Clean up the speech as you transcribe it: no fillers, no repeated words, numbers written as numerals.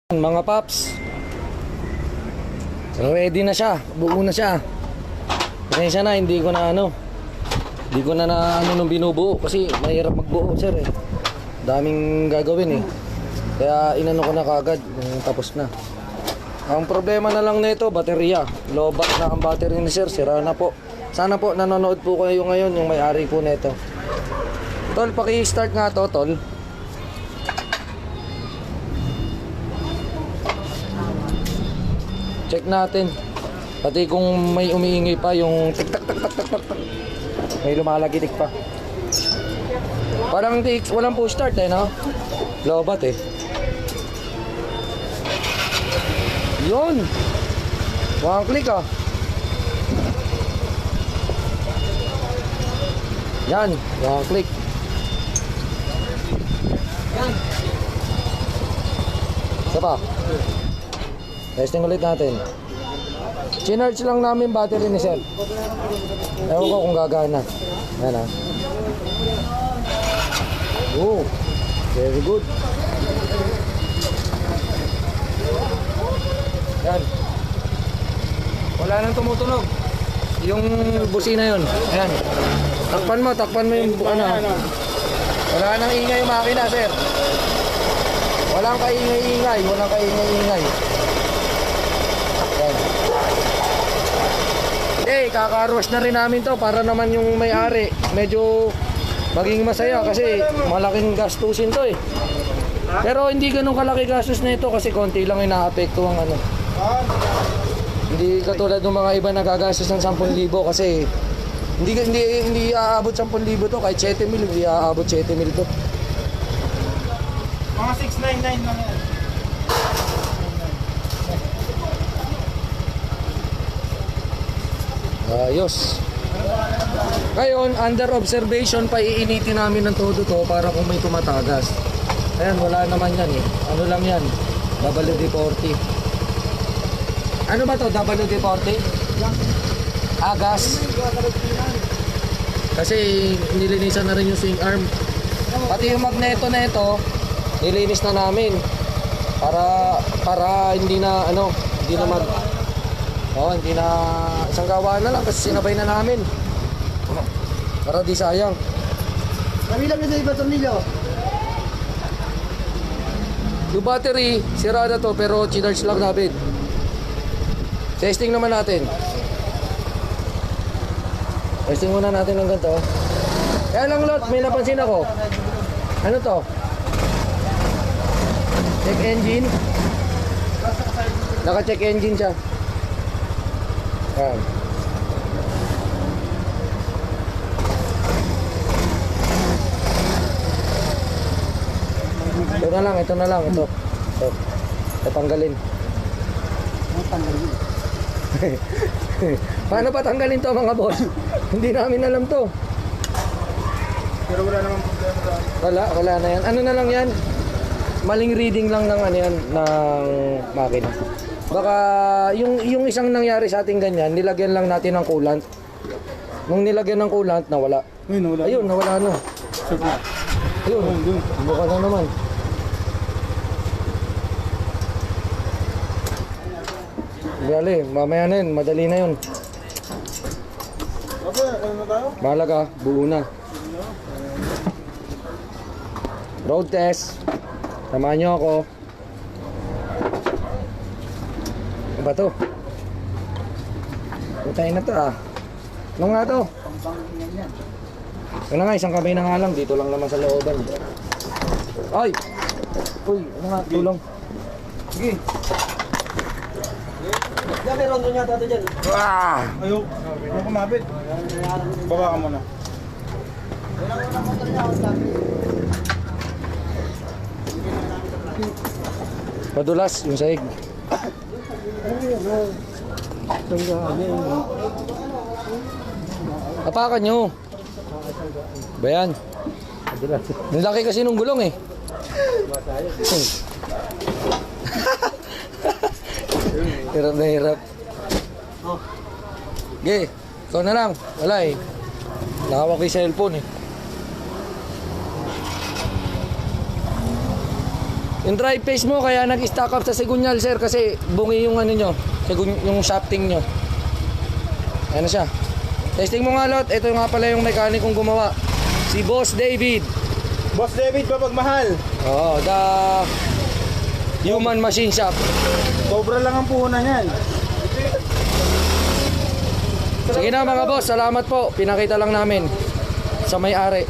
Mga paps, ready na siya, buo na siya. Pasensya na, hindi ko na nung binubuo kasi mahirap magbuo sir eh. Daming gagawin eh. Kaya inano ko na kagad yung tapos na. Ang problema na lang nito, baterya. Lobat na ang battery ni sir, sira na po. Sana po nanonood po kayo ngayon yung may-ari po nito. Tol, paki-start nga to, tol. Check natin. Pati kung may umiingay pa yung tik tak tak tak tak tak. May lumalagitik pa. Parang walang push start eh, no? Lobat eh. Yun. One click ah. Yan, one click. Yan. Isa pa. Testing ulit natin. Chinarge lang namin battery ni sir. Ewan ko kung gagana. Yan ha. Oh, very good. Yan. Wala nang tumutunog. Yung busina yun. Ayan. Takpan mo yung ano. Wala nang ingay yung makina sir. Walang kaingay-ingay. Eh, kaka-rush na rin namin to para naman yung may-ari medyo maging masaya kasi malaking gastusin to eh. Pero hindi ganun kalaki gastos na ito kasi konti lang yung naapekto ang ano. Hindi katulad ng mga iba nagagastos ng 10,000 kasi hindi aabot 10,000 to, kahit 7,000 hindi aabot 7,000 to. Mga 699 lang yan. Ayos. Ngayon, under observation pa iinitin namin ng todo to para kung may tumatagas. Ayan, wala naman yan eh. Ano lang yan? WD-40. Ano ba to? WD-40? Gas. Kasi nilinisan na rin yung swing arm. Pati yung magneto na ito, nilinis na namin. Para hindi na hindi na isang gawa na lang kasi sinabay na namin. Para di sayang. Nabilang na sa iba tornilyo. Yung battery, sirada to pero chinarge lang namin. Testing naman natin. Testing muna natin ng ganito. Kaya lang lot, may napansin ako. Ano to? Check engine. Naka-check engine siya. Ayan. Ito na lang. Ito. Tanggalin. Paano pa tanggalin to mga boss? Hindi namin alam to. Pero wala namang problema. Wala na yan. Ano na lang yan? Maling reading lang ng ano yan, ng makina. Baka yung isang nangyari sa ating ganyan, nilagyan lang natin ng coolant. Nung nilagyan ng coolant, nawala. Ayun, nawala na. Ayun, buka na naman. Bale, mamaya na yun, madali na yun. Mahalaga, buo na. Road test. Samahan nyo ako. Ano ba to? Putayin na to ah. Ano nga to? Ano nga, isang kamay na nga lang. Dito lang naman sa looban. Ay! Uy, ano nga, tulong. Sige. Dami rondo niya tato dyan. Ah! Ayaw. Ayaw kumapit. Baba ka muna. Padulas yung sahig. Tapakan nyo. Ba yan? Ang laki kasi nung gulong eh. Hirap na hirap. Okay, ikaw na lang. Wala eh. Nakawak yung cellphone eh. Yung drive phase mo kaya nag-stack up sa segunyal sir kasi bungi yung ano nyo, yung shafting nyo. Ano siya? Testing mo nga lot, ito nga pala yung mekanikong gumawa. Si Boss David. Boss David, papagmahal. Oo, the Human Machine Shop. Sobra lang ang puhunan yan. Sige na mga boss, salamat po. Pinakita lang namin sa may-ari.